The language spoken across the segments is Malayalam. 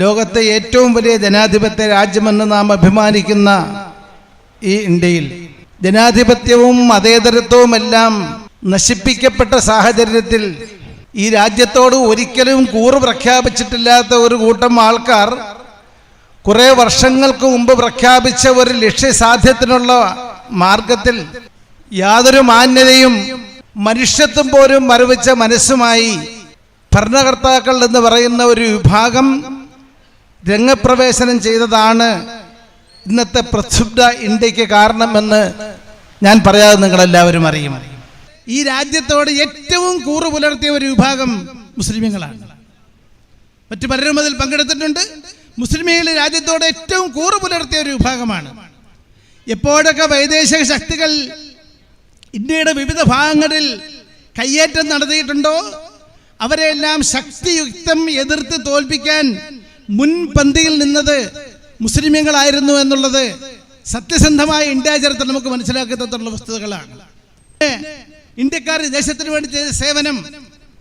ലോകത്തെ ഏറ്റവും വലിയ ജനാധിപത്യ രാജ്യമെന്ന് നാം അഭിമാനിക്കുന്ന ഈ ഇന്ത്യയിൽ ജനാധിപത്യവും മതേതരത്വവുമെല്ലാം നശിപ്പിക്കപ്പെട്ട സാഹചര്യത്തിൽ ഈ രാജ്യത്തോട് ഒരിക്കലും കൂറ് പ്രഖ്യാപിച്ചിട്ടില്ലാത്ത ഒരു കൂട്ടം ആൾക്കാർ കുറേ വർഷങ്ങൾക്ക് മുമ്പ് പ്രഖ്യാപിച്ച ഒരു ലക്ഷ്യസാധ്യത്തിനുള്ള മാർഗത്തിൽ യാതൊരു മാന്യതയും മനുഷ്യത്വം പോലും മരവിച്ച മനസ്സുമായി ഭരണകർത്താക്കൾ എന്ന് പറയുന്ന ഒരു വിഭാഗം രംഗപ്രവേശനം ചെയ്തതാണ് ഇന്നത്തെ പ്രക്ഷുബ്ധ ഇന്ത്യക്ക് കാരണമെന്ന് ഞാൻ പറയാതെ നിങ്ങളെല്ലാവരും അറിയും. ഈ രാജ്യത്തോട് ഏറ്റവും കൂറ് പുലർത്തിയ ഒരു വിഭാഗം മുസ്ലിമീങ്ങളാണ്. മറ്റു പലരും അതിൽ പങ്കെടുത്തിട്ടുണ്ട്. മുസ്ലിമീങ്ങൾ രാജ്യത്തോട് ഏറ്റവും കൂറ് പുലർത്തിയ ഒരു വിഭാഗമാണ്. എപ്പോഴൊക്കെ വൈദേശിക ശക്തികൾ ഇന്ത്യയുടെ വിവിധ ഭാഗങ്ങളിൽ കയ്യേറ്റം നടത്തിയിട്ടുണ്ടോ അവരെല്ലാം ശക്തിയുക്തം എതിർത്ത് തോൽപ്പിക്കാൻ മുൻപന്തിയിൽ നിന്നത് മുസ്ലിമീങ്ങളായിരുന്നു എന്നുള്ളത് സത്യസന്ധമായ ഇന്ത്യ ചരിത്രം നമുക്ക് മനസ്സിലാക്കി തന്നിട്ടുള്ള വസ്തുതകളാണ്. ഇന്ത്യക്കാർ ദേശത്തിന് വേണ്ടി ചെയ്ത സേവനം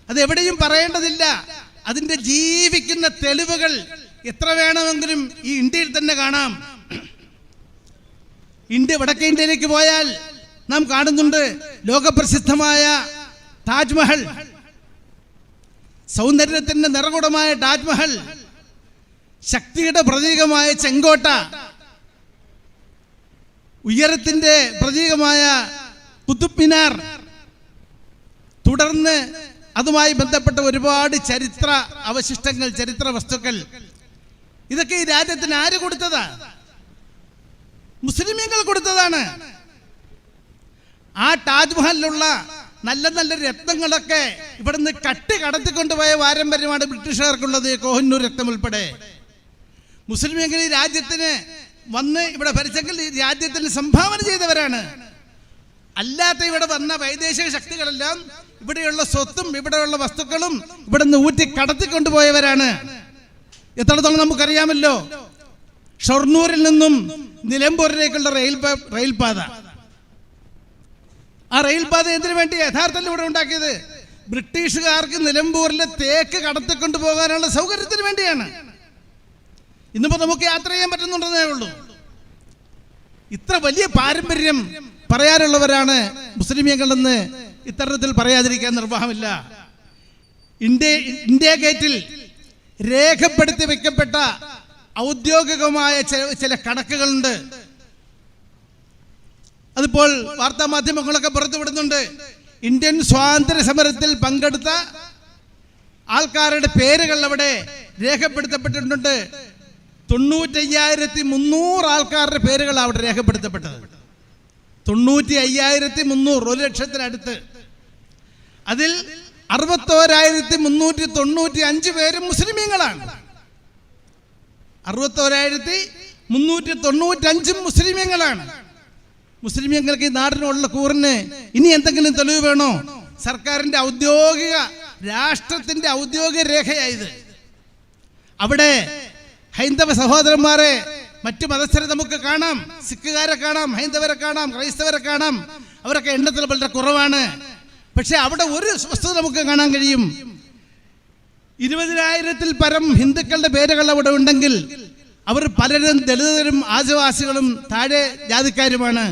അത് എവിടെയും പറയേണ്ടതില്ല. അതിന്റെ ജീവിക്കുന്ന തെളിവുകൾ എത്ര വേണമെങ്കിലും ഈ ഇന്ത്യയിൽ തന്നെ കാണാം. വടക്കേ ഇന്ത്യയിലേക്ക് പോയാൽ നാം കാണുന്നുണ്ട് ലോകപ്രസിദ്ധമായ താജ്മഹൽ, സൗന്ദര്യത്തിന്റെ നിറകുടമായ താജ്മഹൽ, ശക്തിയുടെ പ്രതീകമായ ചെങ്കോട്ട, ഉയരത്തിന്റെ പ്രതീകമായ കുതുബ് മിനാർ, തുടർന്ന് അതുമായി ബന്ധപ്പെട്ട ഒരുപാട് ചരിത്ര അവശിഷ്ടങ്ങൾ, ചരിത്ര വസ്തുക്കൾ. ഇതൊക്കെ ഈ രാജ്യത്തിന് ആര് കൊടുത്തതാ? മുസ്ലിമീങ്ങൾ കൊടുത്തതാണ്. ആ താജ്മഹലിലുള്ള നല്ല നല്ല രത്നങ്ങളൊക്കെ ഇവിടുന്ന് കടത്തിക്കൊണ്ടുപോയ പാരമ്പര്യമാണ് ബ്രിട്ടീഷുകാർക്കുള്ളത്. കോഹിന്നൂർ രത്നം ഉൾപ്പെടെ മുസ്ലിമീങ്ങൾ ഈ രാജ്യത്തിന് വന്ന് ഇവിടെ ഭരിച്ചെങ്കിൽ ഈ രാജ്യത്തിന് സംഭാവന ചെയ്തവരാണ്. അല്ലാത്ത ഇവിടെ വന്ന വൈദേശിക ശക്തികളെല്ലാം ഇവിടെയുള്ള സ്വത്തും ഇവിടെയുള്ള വസ്തുക്കളും ഇവിടുന്ന് ഊറ്റി കടത്തിക്കൊണ്ടുപോയവരാണ്. എത്രത്തോളം നമുക്കറിയാമല്ലോ. ഷൊർണൂരിൽ നിന്നും നിലമ്പൂരിലേക്കുള്ള റെയിൽപാത, ആ റെയിൽപാത എന്തിനു വേണ്ടി യഥാർത്ഥത്തിൽ ഇവിടെ ഉണ്ടാക്കിയത്? ബ്രിട്ടീഷുകാർക്ക് നിലമ്പൂരിലെ തേക്ക് കടത്തിക്കൊണ്ടുപോകാനുള്ള സൗകര്യത്തിന് വേണ്ടിയാണ്. ഇന്നിപ്പോ നമുക്ക് യാത്ര ചെയ്യാൻ പറ്റുന്നുണ്ടെന്നേ ഉള്ളൂ. ഇത്ര വലിയ പാരമ്പര്യം പറയാനുള്ളവരാണ് മുസ്ലിമീങ്ങളെന്ന് ഇത്തരത്തിൽ പറയാതിരിക്കാൻ നിർവാഹമില്ല. ഇന്ത്യ ഗേറ്റിൽ രേഖപ്പെടുത്തി വെക്കപ്പെട്ട ഔദ്യോഗികമായ ചില കണക്കുകളുണ്ട്. അതിപ്പോൾ വാർത്താ മാധ്യമങ്ങളൊക്കെ പുറത്തുവിടുന്നുണ്ട്. ഇന്ത്യൻ സ്വാതന്ത്ര്യ സമരത്തിൽ പങ്കെടുത്ത ആൾക്കാരുടെ പേരുകൾ അവിടെ രേഖപ്പെടുത്തപ്പെട്ടിട്ടുണ്ട്. 95,300 ആൾക്കാരുടെ പേരുകൾ അവിടെ രേഖപ്പെടുത്തപ്പെട്ടത്. 95,300, 1,00,000-അടുത്ത്. അതിൽ 61,395 പേരും മുസ്ലിമീങ്ങളാണ്. 61,395 മുസ്ലിമീങ്ങളാണ്. മുസ്ലിമീങ്ങൾക്ക് ഈ നാടിനുള്ള കൂറിന് ഇനി എന്തെങ്കിലും തെളിവ് വേണോ? സർക്കാരിന്റെ രാഷ്ട്രത്തിന്റെ ഔദ്യോഗിക രേഖയായത്. അവിടെ ഹൈന്ദവ സഹോദരന്മാരെ, മറ്റു മതസ്ഥരെ നമുക്ക് കാണാം. സിഖുകാരെ കാണാം, ഹൈന്ദവരെ കാണാം, ക്രൈസ്തവരെ കാണാം. അവരൊക്കെ എണ്ണത്തിൽ വളരെ കുറവാണ്. പക്ഷെ അവിടെ ഒരു വസ്തുത നമുക്ക് കാണാൻ കഴിയും. 20,000-ൽ പരം ഹിന്ദുക്കളുടെ പേരുകൾ അവിടെ ഉണ്ടെങ്കിൽ അവർ പലരും ദളിതരും ആദിവാസികളും താഴെ ജാതിക്കാരുമാണ്.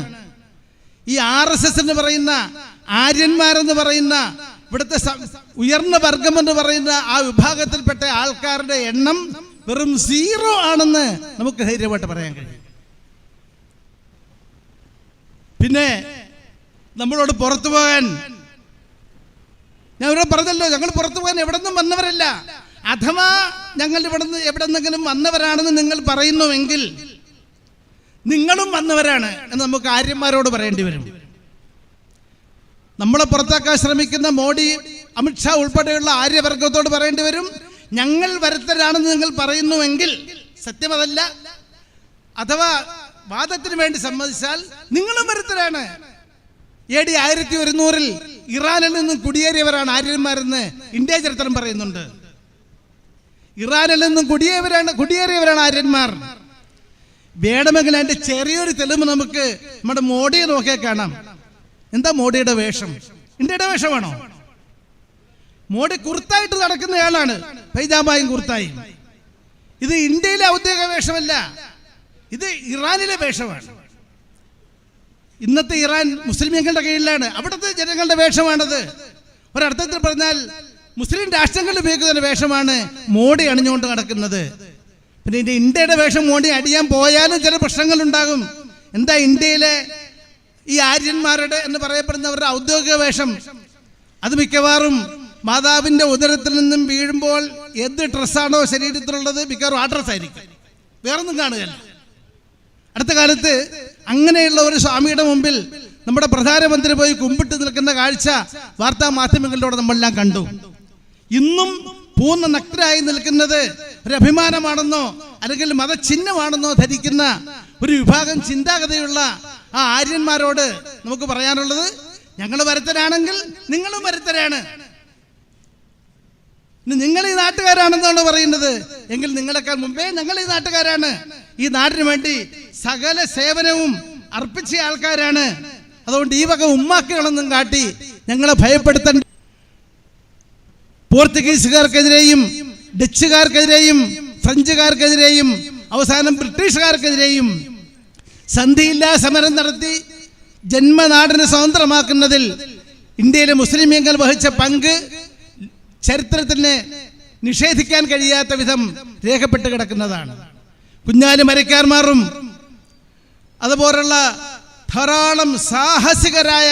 ഈ RSS എന്ന് പറയുന്ന, ആര്യന്മാരെന്ന് പറയുന്ന, ഇവിടുത്തെ ഉയർന്ന വർഗം എന്ന് പറയുന്ന ആ വിഭാഗത്തിൽപ്പെട്ട ആൾക്കാരുടെ എണ്ണം വെറും 0 ആണെന്ന് നമുക്ക് ധൈര്യമായിട്ട് പറയാൻ കഴിയും. പിന്നെ നമ്മളോട് പുറത്തു പോകാൻ, ഞാൻ ഇവിടെ പറഞ്ഞല്ലോ, ഞങ്ങൾ പുറത്തു പോകാൻ എവിടെ നിന്നും വന്നവരല്ല. അഥവാ ഞങ്ങൾ ഇവിടുന്ന് എവിടെന്നെങ്കിലും വന്നവരാണെന്ന് നിങ്ങൾ പറയുന്നുവെങ്കിൽ നിങ്ങളും വന്നവരാണ് എന്ന് നമുക്ക് ആര്യന്മാരോട് പറയേണ്ടി വരും. നമ്മളെ പുറത്താക്കാൻ ശ്രമിക്കുന്ന മോഡി, അമിത്ഷാ ഉൾപ്പെടെയുള്ള ആര്യവർഗത്തോട് പറയേണ്ടി വരും, ഞങ്ങൾ വരുത്തരാണെന്ന് നിങ്ങൾ പറയുന്നുവെങ്കിൽ സത്യമതല്ല. അഥവാ വാദത്തിന് വേണ്ടി സമ്മതിച്ചാൽ നിങ്ങളും വരുത്തരാണ്. AD 1100-ൽ ഇറാനിൽ നിന്നും കുടിയേറിയവരാണ് ആര്യന്മാരെന്ന് ഇന്ത്യ ചരിത്രം പറയുന്നുണ്ട്. ഇറാനിൽ നിന്നും കുടിയേറിയവരാണ് ആര്യന്മാർ. വേണമെങ്കിൽ അതിന്റെ ചെറിയൊരു തെളിവ് നമുക്ക് നമ്മുടെ മോഡിയെ നോക്കിയാൽ കാണാം. എന്താ മോഡിയുടെ വേഷം? ഇന്ത്യയുടെ വേഷമാണോ? മോഡി കുർത്തായിട്ട് നടക്കുന്നയാളാണ്, പൈജാമയും കുർത്തായും. ഇത് ഇന്ത്യയിലെ ഔദ്യോഗിക വേഷമല്ല, ഇത് ഇറാനിലെ വേഷമാണ്. ഇന്നത്തെ ഇറാൻ മുസ്ലിംകളുടെ കീഴിലാണ്, അവിടുത്തെ ജനങ്ങളുടെ വേഷമാണത്. ഒരർത്ഥത്തിൽ പറഞ്ഞാൽ മുസ്ലിം രാഷ്ട്രങ്ങളിൽ ഉപയോഗിക്കുന്ന വേഷമാണ് മോഡി അണിഞ്ഞുകൊണ്ട് നടക്കുന്നത്. പിന്നെ ഇന്ത്യയുടെ വേഷം മോഡി അടിയാൻ പോയാലും ചില പ്രശ്നങ്ങളുണ്ടാകും. എന്താ ഇന്ത്യയിലെ ഈ ആര്യന്മാരുടെ എന്ന് പറയപ്പെടുന്നവരുടെ ഔദ്യോഗിക വേഷം? അത് മിക്കവാറും മാതാവിൻ്റെ ഉദരത്തിൽ നിന്നും വീഴുമ്പോൾ എന്ത് ഡ്രസ്സാണോ ശരീരത്തിലുള്ളത് മിക്കവാറും ആ ഡ്രസ്സായിരിക്കും, വേറൊന്നും കാണുകയല്ല. അടുത്ത കാലത്ത് അങ്ങനെയുള്ള ഒരു സ്വാമിയുടെ മുമ്പിൽ നമ്മുടെ പ്രധാനമന്ത്രി പോയി കുമ്പിട്ട് നിൽക്കുന്ന കാഴ്ച വാർത്താ മാധ്യമങ്ങളിലൂടെ നമ്മളെല്ലാം കണ്ടു. ഇന്നും പൂർണ്ണ നഗ്നരായി നിൽക്കുന്നത് ഒരു അഭിമാനമാണെന്നോ അല്ലെങ്കിൽ മതചിഹ്നമാണെന്നോ ധരിക്കുന്ന ഒരു വിഭാഗം ചിന്താഗതിയുള്ള ആ ആര്യന്മാരോട് നമുക്ക് പറയാനുള്ളത്, ഞങ്ങൾ വരുത്തരാണെങ്കിൽ നിങ്ങളും വരുത്തരാണ്. നിങ്ങൾ ഈ നാട്ടുകാരാണെന്നാണ് പറയുന്നത് എങ്കിൽ നിങ്ങളെക്കാൾ മുമ്പേ ഞങ്ങൾ ഈ നാട്ടുകാരാണ്. ഈ നാടിന് വേണ്ടി സകല സേവനവും അർപ്പിച്ച ആൾക്കാരാണ്. അതുകൊണ്ട് ഈ വക ഉമ്മാക്കുകളൊന്നും കാട്ടി ഞങ്ങളെ ഭയപ്പെടുത്തേണ്ട. പോർച്ചുഗീസുകാർക്കെതിരെയും ഡച്ചുകാർക്കെതിരെയും ഫ്രഞ്ചുകാർക്കെതിരെയും അവസാനം ബ്രിട്ടീഷുകാർക്കെതിരെയും സന്ധിയില്ലാ സമരം നടത്തി ജന്മനാടിനെ സ്വതന്ത്രമാക്കുന്നതിൽ ഇന്ത്യയിലെ മുസ്ലിമീങ്ങൾ വഹിച്ച പങ്ക് ചരിത്രത്തിന് നിഷേധിക്കാൻ കഴിയാത്ത വിധം രേഖപ്പെട്ട് കിടക്കുന്നതാണ്. കുഞ്ഞാലി മരക്കാർമാരും അതുപോലുള്ള ധാരാളം സാഹസികരായ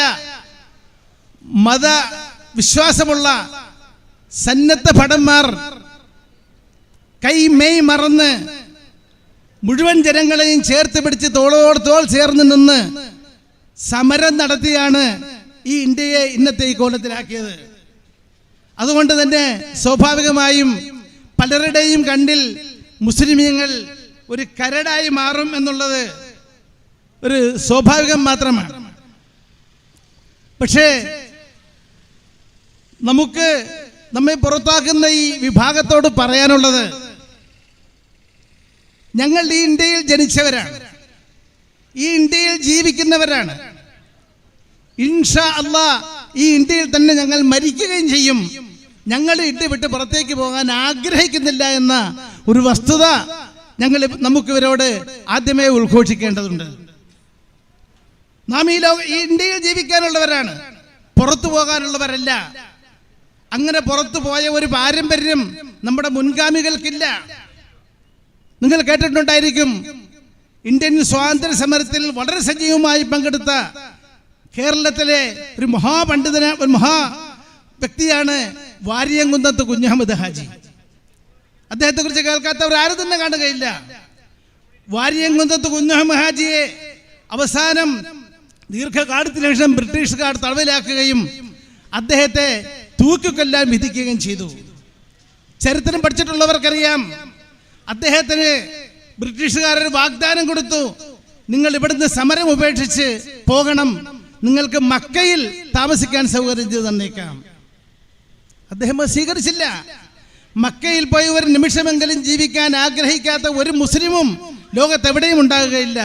മതവിശ്വാസമുള്ള സന്നദ്ധ ഭടന്മാർ കൈമെയ് മറന്ന് മുഴുവൻ ജനങ്ങളെയും ചേർത്ത് പിടിച്ച് തോളോട് തോൾ ചേർന്ന് നിന്ന് സമരം നടത്തിയാണ് ഈ ഇന്ത്യയെ ഇന്നത്തെ ഈ കോലത്തിലാക്കിയത്. അതുകൊണ്ട് തന്നെ സ്വാഭാവികമായും പലരുടെയും കണ്ണിൽ മുസ്ലിമീങ്ങൾ ഒരു കരടായി മാറും എന്നുള്ളത് ഒരു സ്വാഭാവികം മാത്രമാണ്. പക്ഷേ നമുക്ക് നമ്മെ പുറത്താക്കുന്ന ഈ വിഭാഗത്തോട് പറയാനുള്ളത്, ഞങ്ങൾ ഈ ഇന്ത്യയിൽ ജനിച്ചവരാണ്, ഈ ഇന്ത്യയിൽ ജീവിക്കുന്നവരാണ്. ഇൻഷാ അല്ലാഹ് ഈ ഇന്ത്യയിൽ തന്നെ ഞങ്ങൾ മരിക്കുകയും ചെയ്യും. ഞങ്ങൾ ഇന്ത്യ വിട്ട് പുറത്തേക്ക് പോകാൻ ആഗ്രഹിക്കുന്നില്ല എന്ന ഒരു വസ്തുത നമുക്ക് ഇവരോട് ആദ്യമേ ഉദ്ഘോഷിക്കേണ്ടതുണ്ട്. നാം ഈ ഇന്ത്യയിൽ ജീവിക്കാനുള്ളവരാണ്, പുറത്തു പോകാനുള്ളവരല്ല. അങ്ങനെ പുറത്തു പോയ ഒരു പാരമ്പര്യം നമ്മുടെ മുൻഗാമികൾക്കില്ല. നിങ്ങൾ കേട്ടിട്ടുണ്ടായിരിക്കും, ഇന്ത്യൻ സ്വാതന്ത്ര്യ സമരത്തിൽ വളരെ സജീവമായി പങ്കെടുത്ത കേരളത്തിലെ ഒരു മഹാപണ്ഡിതന ഒരു മഹാ വ്യക്തിയാണ് വാര്യംകുന്നത്ത് കുഞ്ഞഹമ്മദ് ഹാജി. അദ്ദേഹത്തെ കുറിച്ച് കേൾക്കാത്തവർ ആരും തന്നെ കാണുകയില്ല. വാര്യംകുന്നത്ത് കുഞ്ഞഹമ്മദ് ഹാജിയെ അവസാനം ദീർഘകാലത്തിന് ശേഷം ബ്രിട്ടീഷുകാർ തടവിലാക്കുകയും അദ്ദേഹത്തെ തൂക്കിക്കൊല്ലാൻ വിധിക്കുകയും ചെയ്തു. ചരിത്രം പഠിച്ചിട്ടുള്ളവർക്കറിയാം, അദ്ദേഹത്തിന് ബ്രിട്ടീഷുകാരൊരു വാഗ്ദാനം കൊടുത്തു, നിങ്ങൾ ഇവിടുന്ന് സമരം ഉപേക്ഷിച്ച് പോകണം, നിങ്ങൾക്ക് മക്കയിൽ താമസിക്കാൻ സൗകര്യം ചെയ്തു തന്നേക്കാം. അദ്ദേഹം സ്വീകരിച്ചില്ല. മക്കയിൽ പോയി ഒരു നിമിഷമെങ്കിലും ജീവിക്കാൻ ആഗ്രഹിക്കാത്ത ഒരു മുസ്ലിമും ലോകത്തെവിടെയും ഉണ്ടാകുകയില്ല.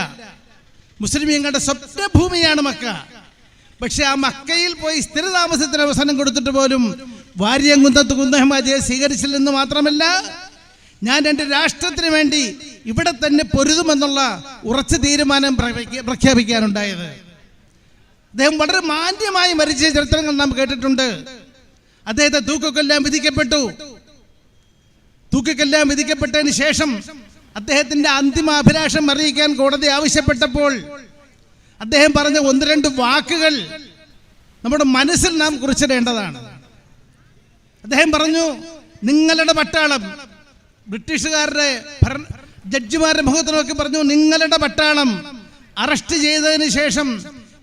മുസ്ലിമീങ്ങളുടെ സ്വപ്നഭൂമിയാണ് മക്ക. പക്ഷെ ആ മക്കയിൽ പോയി സ്ഥിരതാമസത്തിന് അവസരം കൊടുത്തിട്ട് പോലും വാര്യംകുന്നത്ത് കുഞ്ഞഹമ്മദിയെ സ്വീകരിച്ചില്ലെന്ന് മാത്രമല്ല, ഞാൻ എൻ്റെ രാഷ്ട്രത്തിന് വേണ്ടി ഇവിടെ തന്നെ പൊരുതുമെന്നുള്ള ഉറച്ച തീരുമാനം പ്രഖ്യാപിക്കാനുണ്ടായത്. അദ്ദേഹം വളരെ മാന്യമായി മരിച്ച ചരിത്രങ്ങൾ നാം കേട്ടിട്ടുണ്ട്. അദ്ദേഹത്തെ തൂക്കിക്കൊല്ലാൻ വിധിക്കപ്പെട്ടു. തൂക്കിക്കൊല്ലാൻ വിധിക്കപ്പെട്ടതിന് ശേഷം അദ്ദേഹത്തിന്റെ അന്തിമ അഭിലാഷം അറിയിക്കാൻ കോടതി ആവശ്യപ്പെട്ടപ്പോൾ അദ്ദേഹം പറഞ്ഞ ഒന്ന് രണ്ട് വാക്കുകൾ നമ്മുടെ മനസ്സിൽ നാം കുറിച്ചിടേണ്ടതാണ്. അദ്ദേഹം പറഞ്ഞു, നിങ്ങളുടെ പട്ടാളം, ബ്രിട്ടീഷുകാരുടെ ജഡ്ജിമാരുടെ മുഖത്ത് നോക്കി പറഞ്ഞു, നിങ്ങളുടെ പട്ടാളം അറസ്റ്റ് ചെയ്തതിന് ശേഷം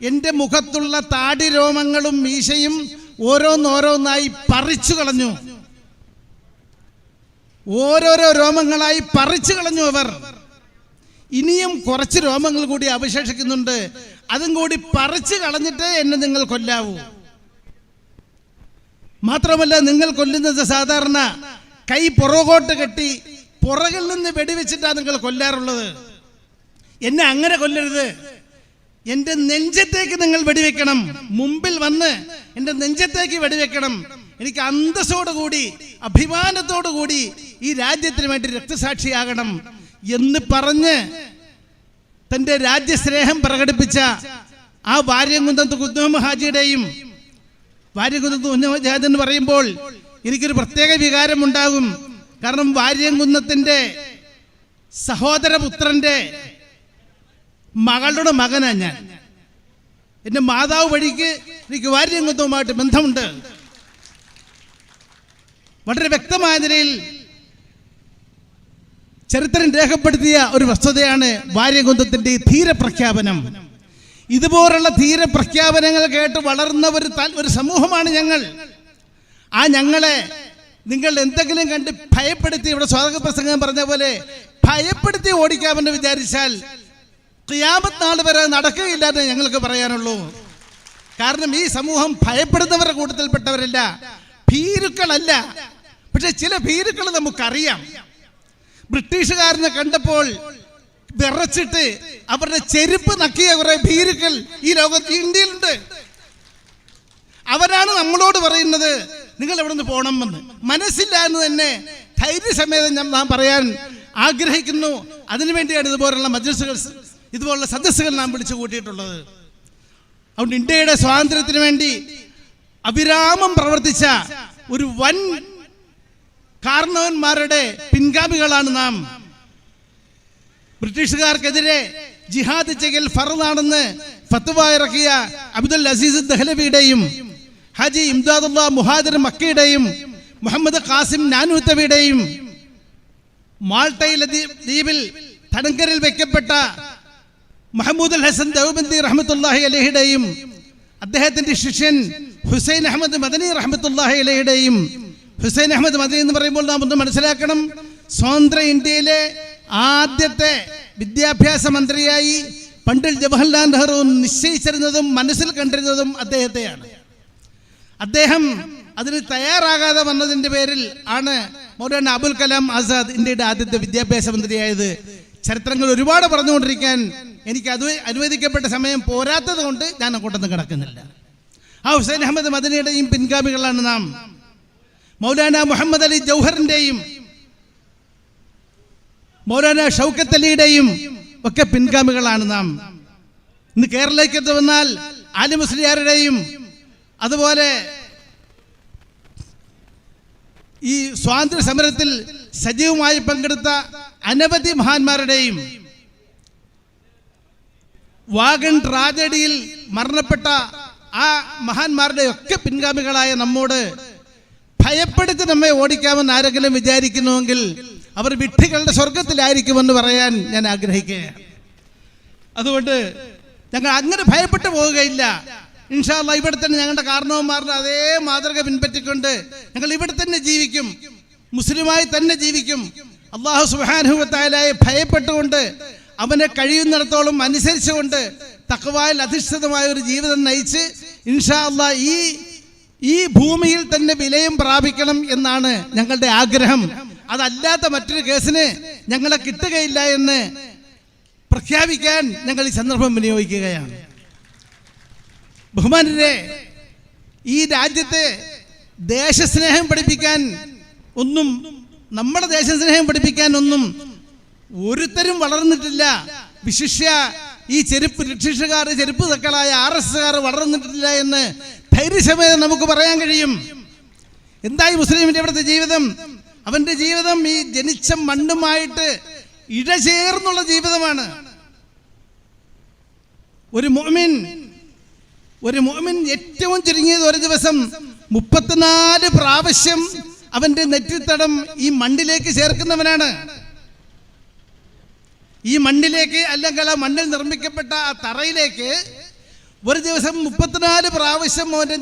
എൻ്റെ മുഖത്തുള്ള താടി രോമങ്ങളും മീശയും ഓരോന്നോരോന്നായി പറിച്ചു കളഞ്ഞു. ഓരോരോ രോമങ്ങളായി പറിച്ചു കളഞ്ഞു അവർ. ഇനിയും കുറച്ച് രോമങ്ങൾ കൂടി അവശേഷിക്കുന്നുണ്ട്, അതും കൂടി പറിച്ചു കളഞ്ഞിട്ട് എന്നെ നിങ്ങൾ കൊല്ലാവൂ. മാത്രമല്ല, നിങ്ങൾ കൊല്ലുന്നത് സാധാരണ കൈ പുറകോട്ട് കെട്ടി പുറകിൽ നിന്ന് വെടിവെച്ചിട്ടാണ് നിങ്ങൾ കൊല്ലാറുള്ളത്. എന്നെ അങ്ങനെ കൊല്ലരുത്, എൻ്റെ നെഞ്ചത്തേക്ക് നിങ്ങൾ വെടിവെക്കണം. മുമ്പിൽ വന്ന് എൻ്റെ നെഞ്ചത്തേക്ക് വെടിവെക്കണം. എനിക്ക് അന്തസ്സോടുകൂടി അഭിമാനത്തോടുകൂടി ഈ രാജ്യത്തിന് വേണ്ടി രക്തസാക്ഷിയാകണം എന്ന് പറഞ്ഞ് തൻ്റെ രാജ്യസ്നേഹം പ്രകടിപ്പിച്ച ആ വാര്യംകുന്നത്ത് കുഞ്ഞമ്മ ഹാജിയുടെയും വാര്യംകുന്നത്ത് കുഞ്ഞമ്മ ഹാജി എന്ന് പറയുമ്പോൾ എനിക്കൊരു പ്രത്യേക വികാരമുണ്ടാകും. കാരണം വാര്യംകുന്നത്തിൻ്റെ സഹോദരപുത്രൻ്റെ മകളുടെ മകനാണ് ഞാൻ. എൻ്റെ മാതാവ് വഴിക്ക് എനിക്ക് വാര്യംകുന്നവുമായിട്ട് ബന്ധമുണ്ട്. വളരെ വ്യക്തമായ നിലയിൽ ചരിത്രം രേഖപ്പെടുത്തിയ ഒരു വസ്തുതയാണ് വാര്യംകുന്നത്തിൻ്റെ ഈ ധീരപ്രഖ്യാപനം. ഇതുപോലുള്ള ധീരപ്രഖ്യാപനങ്ങൾ കേട്ട് വളർന്ന ഒരു സമൂഹമാണ് ഞങ്ങൾ. ആ ഞങ്ങളെ നിങ്ങൾ എന്തെങ്കിലും കണ്ട് ഭയപ്പെടുത്തി, ഇവിടെ സ്വാഗത പ്രസംഗം പറഞ്ഞ പോലെ ഭയപ്പെടുത്തി ഓടിക്കാമെന്ന് വിചാരിച്ചാൽ ഖിയാമത്ത് നാൾ വരെ നടക്കുകയില്ലെന്ന് ഞങ്ങൾക്ക് പറയാനുള്ളൂ. കാരണം ഈ സമൂഹം ഭയപ്പെടുന്നവരുടെ കൂട്ടത്തിൽപ്പെട്ടവരല്ല, ഭീരുക്കളല്ല. പക്ഷെ ചില ഭീരുക്കൾ നമുക്കറിയാം. ബ്രിട്ടീഷുകാരനെ കണ്ടപ്പോൾ വിറച്ചിട്ട് അവരുടെ ചെരുപ്പ് നക്കിയ കുറെ ഭീരുക്കൾ ഈ ലോകത്ത് ഇന്ത്യയിലുണ്ട്. അവരാണ് നമ്മളോട് പറയുന്നത് നിങ്ങൾ എവിടെ നിന്ന് പോകണമെന്ന്. മനസ്സില്ല എന്ന് തന്നെ ധൈര്യസമേതം നാം പറയാൻ ആഗ്രഹിക്കുന്നു. അതിനുവേണ്ടിയാണ് ഇതുപോലുള്ള മജ്ലിസുകൾ, ഇതുപോലുള്ള സദസ്സുകൾ നാം വിളിച്ചു കൂട്ടിയിട്ടുള്ളത്. അതുകൊണ്ട് ഇന്ത്യയുടെ സ്വാതന്ത്ര്യത്തിന് വേണ്ടി അവിരാമം പ്രവർത്തിച്ച ഒരു വൻ കാരണവന്മാരുടെ പിൻഗാമികളാണ് നാം. ബ്രിട്ടീഷുകാർക്കെതിരെ ജിഹാദ് ചെയ്യൽ ഫർദാണെന്ന് ഫത്വ ഇറക്കിയ അബ്ദുൽ അസീസ് ദഹ്ലവിയുടെയും ഹാജി ഇംദാദുല്ലാ മുഹാജിർ മക്കയുടെയും മുഹമ്മദ് ഖാസിം നാനൂത്തവിയുടെയും മാൾട്ടയിലെ ദ്വീപിൽ തടങ്കലിൽ വെക്കപ്പെട്ട മഹമൂദ് അൽ ഹസൻ ദൗബന്ദി റഹ്മത്തുള്ളാഹി അലൈഹിയുടെയും അദ്ദേഹത്തിന്റെ ശിഷ്യൻ ഹുസൈൻ അഹമ്മദ് മദനി റഹ്മത്തുള്ളാഹി അലൈഹിയുടെയും. ഹുസൈൻ അഹമ്മദ് മദനി എന്ന് പറയുമ്പോൾ നാം ഒന്ന് മനസ്സിലാക്കണം, സ്വതന്ത്ര ഇന്ത്യയിലെ ആദ്യത്തെ വിദ്യാഭ്യാസ മന്ത്രിയായി പണ്ഡിറ്റ് ജവഹർലാൽ നെഹ്റു നിശ്ചയിച്ചിരുന്നതും മനസ്സിൽ കണ്ടിരുന്നതും അദ്ദേഹത്തെയാണ്. അദ്ദേഹം അതിന് തയ്യാറാകാതെ വന്നതിൻ്റെ പേരിൽ ആണ് മൗലാന അബുൽ കലാം ആസാദ് ഇന്ത്യയുടെ ആദ്യത്തെ വിദ്യാഭ്യാസ മന്ത്രിയായത്. ചരിത്രങ്ങൾ ഒരുപാട് പറഞ്ഞുകൊണ്ടിരിക്കാൻ എനിക്ക് അത് അനുവദിക്കപ്പെട്ട സമയം പോരാത്തത് കൊണ്ട് ഞാൻ അങ്ങോട്ടൊന്നും കിടക്കുന്നില്ല. ആ ഹുസൈൻ അഹമ്മദ് മദനിയുടെയും പിൻഗാമികളാണ് നാം. മൗലാന മുഹമ്മദ് അലി ജൗഹറിൻ്റെയും മൗലാന ഷൗക്കത്ത് അലിയുടെയും ഒക്കെ പിൻഗാമികളാണ് നാം. ഇന്ന് കേരളത്തിലേക്ക് വന്നാൽ ആലി മുസ്ലിയാരുടെയും അതുപോലെ ഈ സ്വാതന്ത്ര്യ സമരത്തിൽ സജീവമായി പങ്കെടുത്ത അനവധി മഹാന്മാരുടെയും വാഗൺ ട്രാജഡിയിൽ മരണപ്പെട്ട ആ മഹാന്മാരുടെ ഒക്കെ പിൻഗാമികളായ നമ്മോട് ഭയപ്പെടുത്തി നമ്മെ ഓടിക്കാമെന്ന് ആരെങ്കിലും വിചാരിക്കുന്നുവെങ്കിൽ അവർ വിഡ്ഢികളുടെ സ്വർഗത്തിലായിരിക്കുമെന്ന് പറയാൻ ഞാൻ ആഗ്രഹിക്കുകയാണ്. അതുകൊണ്ട് ഞങ്ങൾ അങ്ങനെ ഭയപ്പെട്ടു പോവുകയില്ല. ഇൻഷാ അല്ലാഹ് ഇവിടെ തന്നെ ഞങ്ങളുടെ കാരണവന്മാരുടെ അതേ മാതൃക പിൻപറ്റിക്കൊണ്ട് ഞങ്ങൾ ഇവിടെ തന്നെ ജീവിക്കും, മുസ്ലിമായി തന്നെ ജീവിക്കും. അല്ലാഹു സുബ്ഹാനഹു വ തആലയെ ഭയപ്പെട്ടുകൊണ്ട് അവനെ കഴിയുന്നിടത്തോളം അനുസരിച്ചുകൊണ്ട് തഖ്വയിൽ അധിഷ്ഠിതമായ ഒരു ജീവിതം നയിച്ച് ഇൻഷാ അല്ലാഹ് ഈ ഭൂമിയിൽ തന്നെ വിലയം പ്രാപിക്കണം എന്നാണ് ഞങ്ങളുടെ ആഗ്രഹം. അതല്ലാത്ത മറ്റൊരു കേസിന് ഞങ്ങളെ കിട്ടുകയില്ല എന്ന് പ്രഖ്യാപിക്കാൻ ഞങ്ങൾ ഈ സന്ദർഭം വിനിയോഗിക്കുകയാണ്. ബഹുമാനരെ, ഈ രാജ്യത്തെ ദേശസ്നേഹം പഠിപ്പിക്കാൻ ഒന്നും, നമ്മുടെ ദേശസ്നേഹം പഠിപ്പിക്കാൻ ഒന്നും ഒരുത്തരും വളർന്നിട്ടില്ല. വിശിഷ്യ ഈ ബ്രിട്ടീഷുകാർ ചെരുപ്പ് തക്കളായ RSSകാർ വളർന്നിട്ടില്ല എന്ന് ധൈര്യസമേതം നമുക്ക് പറയാൻ കഴിയും. എന്തായി മുസ്ലിമിന്റെ ഇവിടുത്തെ ജീവിതം? അവന്റെ ജീവിതം ഈ ജനിച്ച മണ്ണുമായിട്ട് ഇഴചേർന്നുള്ള ജീവിതമാണ്. ഒരു മുഅ്മിൻ ഏറ്റവും ചുരുങ്ങിയത് ഒരു ദിവസം 34 പ്രാവശ്യം അവന്റെ നെറ്റിത്തടം ഈ മണ്ണിലേക്ക് ചേർക്കുന്നവനാണ്. ഈ മണ്ണിലേക്ക്, അല്ലെങ്കിൽ ആ മണ്ണിൽ നിർമ്മിക്കപ്പെട്ട ആ തറയിലേക്ക് ഒരു ദിവസം 34 പ്രാവശ്യം അവന്റെ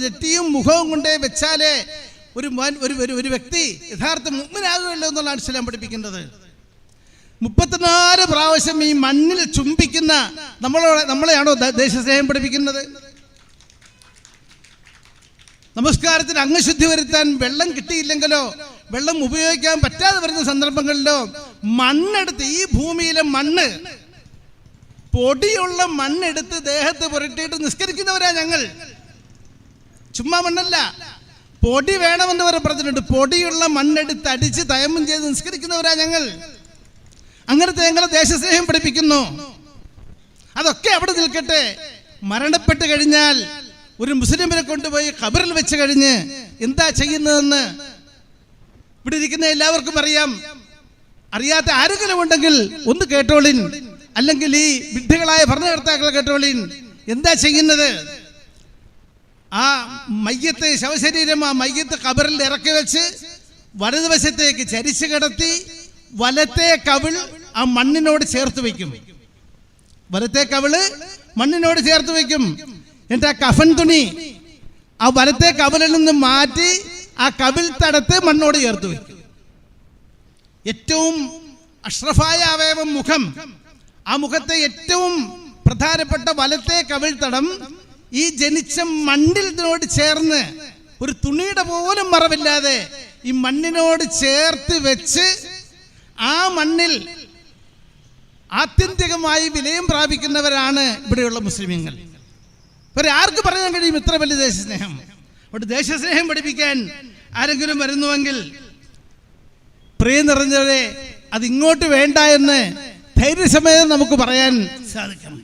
നെറ്റിയും മുഖവും കൊണ്ടേ വെച്ചാലേ ഒരു വ്യക്തി യഥാർത്ഥ മുഅ്മിനാകുകയുള്ളൂ എന്നുള്ളതാണ് ഇസ്ലാം പഠിപ്പിക്കുന്നത്. 34 പ്രാവശ്യം ഈ മണ്ണിൽ ചുംബിക്കുന്ന നമ്മളെയാണോ ദേശസ്നേഹം പഠിപ്പിക്കുന്നത്? നമസ്കാരത്തിന് അംഗശുദ്ധി വരുത്താൻ വെള്ളം കിട്ടിയില്ലെങ്കിലോ വെള്ളം ഉപയോഗിക്കാൻ പറ്റാതെ വരുന്ന സന്ദർഭങ്ങളിലോ മണ്ണെടുത്ത്, ഈ ഭൂമിയിലെ മണ്ണ്, പൊടിയുള്ള മണ്ണെടുത്ത് ദേഹത്ത് പുരട്ടിയിട്ട് നിസ്കരിക്കുന്നവരാ ഞങ്ങൾ. ചുമ്മാ മണ്ണല്ല, പൊടി വേണമെന്ന് വരെ പറഞ്ഞിട്ടുണ്ട്. പൊടിയുള്ള മണ്ണെടുത്ത് അടിച്ച് തയമ്മം ചെയ്ത് നിസ്കരിക്കുന്നവരാ ഞങ്ങൾ. അങ്ങനത്തെ ഞങ്ങളെ ദേശസ്നേഹം പഠിപ്പിക്കുന്നു. അതൊക്കെ അവിടെ നിൽക്കട്ടെ. മരണപ്പെട്ട് കഴിഞ്ഞാൽ ഒരു മുസ്ലിമിനെ കൊണ്ടുപോയി ഖബറിൽ വെച്ച് കഴിഞ്ഞ് എന്താ ചെയ്യുന്നതെന്ന് ഇവിടെ ഇരിക്കുന്ന എല്ലാവർക്കും അറിയാം. അറിയാത്ത ആരെങ്കിലും ഉണ്ടെങ്കിൽ ഒന്ന് കേട്ടോളിൻ, അല്ലെങ്കിൽ ഈ വിഡ്ഢികളായ ഭരണകർത്താക്കളെ കേട്ടോളിൻ. എന്താ ചെയ്യുന്നത്? ആ മയ്യത്ത്, ശവശരീരം ആ മയ്യത്ത് ഖബറിൽ ഇറക്കി വെച്ച് വലതുവശത്തേക്ക് ചരിച്ചു കിടത്തി വലത്തെ കവിൾ ആ മണ്ണിനോട് ചേർത്ത് വയ്ക്കും. വലത്തെ കവിള് മണ്ണിനോട് ചേർത്ത് വയ്ക്കും. എന്നിട്ട് ആ കഫൻ തുണി ആ വലത്തെ കവിളിൽ നിന്ന് മാറ്റി ആ കവിൾ തടത്ത് മണ്ണോട് ചേർത്ത് വയ്ക്കും. ഏറ്റവും അഷ്റഫായ അവയവം മുഖം. ആ മുഖത്തെ ഏറ്റവും പ്രധാനപ്പെട്ട വലത്തെ കവിൾ തടം ഈ ജനിച്ച മണ്ണിനോട് ചേർന്ന് ഒരു തുണിയുടെ പോലും മറവില്ലാതെ ഈ മണ്ണിനോട് ചേർത്ത് വെച്ച് ആ മണ്ണിൽ ആത്യന്തികമായി വിലയം പ്രാപിക്കുന്നവരാണ് ഇവിടെയുള്ള മുസ്ലിമീങ്ങൾ. ഇവരെ ആർക്ക് പറയാൻ കഴിയും ഇത്ര വലിയ ദേശസ്നേഹം? അവിടെ ദേശസ്നേഹം പഠിപ്പിക്കാൻ ആരെങ്കിലും വരുന്നുവെങ്കിൽ പ്രിയ നിറഞ്ഞവരെ, അത് ഇങ്ങോട്ട് വേണ്ട എന്ന് ധൈര്യസമേതം നമുക്ക് പറയാൻ സാധിക്കും.